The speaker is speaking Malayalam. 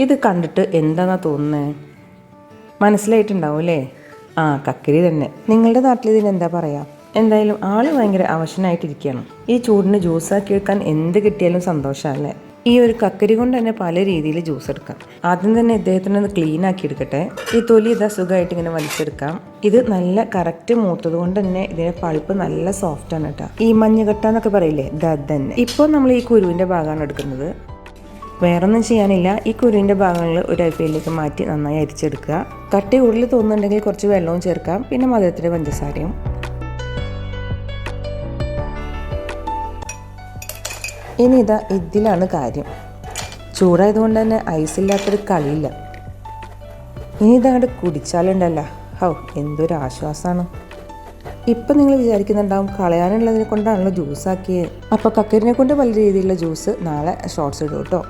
ഇത് കണ്ടിട്ട് എന്താണെന്നാ തോന്നുന്നത്? മനസ്സിലായിട്ടുണ്ടാവും അല്ലേ? കക്കരി തന്നെ. നിങ്ങളുടെ നാട്ടിൽ ഇതിനെന്താ പറയുക? എന്തായാലും ആൾ ഭയങ്കര അവശനായിട്ടിരിക്കുകയാണ്. ഈ ചൂടിന് ജ്യൂസാക്കി എടുക്കാൻ എന്ത് കിട്ടിയാലും സന്തോഷമല്ലേ? ഈ ഒരു കക്കരി കൊണ്ട് തന്നെ പല രീതിയിൽ ജ്യൂസ് എടുക്കാം. ആദ്യം തന്നെ ഇദ്ദേഹത്തിന് ഒന്ന് ക്ലീൻ ആക്കി എടുക്കട്ടെ. ഈ തൊലി സുഖമായിട്ട് ഇങ്ങനെ വലിച്ചെടുക്കാം. ഇത് നല്ല കറക്റ്റ് മൂത്തത് കൊണ്ട് തന്നെ ഇതിന്റെ പൾപ്പ് നല്ല സോഫ്റ്റ് ആണ് കേട്ടോ. ഈ മഞ്ഞകട്ട എന്നൊക്കെ പറയില്ലേ, അത് തന്നെ. ഇപ്പോൾ നമ്മൾ ഈ കുരുവിന്റെ ഭാഗമാണ് എടുക്കുന്നത്. വേറൊന്നും ചെയ്യാനില്ല. ഈ കുരുവിൻ്റെ ഭാഗങ്ങൾ ഒരു അരിപ്പയിലേക്ക് മാറ്റി നന്നായി അരിച്ചെടുക്കുക. കട്ടി കൂടുതൽ തോന്നുന്നുണ്ടെങ്കിൽ കുറച്ച് വെള്ളവും ചേർക്കാം, പിന്നെ മധുരത്തിന് പഞ്ചസാരയും. ഇനി ഇതിലാണ് കാര്യം. ചൂടായതുകൊണ്ട് തന്നെ ഐസില്ലാത്തൊരു കളിയില്ല. ഇനി ഇതങ്ങോട്ട് കുടിച്ചാലുണ്ടല്ലോ, എന്തൊരു ആശ്വാസമാണ്. ഇപ്പം നിങ്ങൾ വിചാരിക്കുന്നുണ്ടാവും കളയാനുള്ളതിനെ കൊണ്ടാണല്ലോ ജ്യൂസാക്കിയത്. അപ്പോൾ കക്കരിനെ കൊണ്ട് പല രീതിയിലുള്ള ജ്യൂസ് നാളെ ഷോർട്സ് ഇടും കേട്ടോ.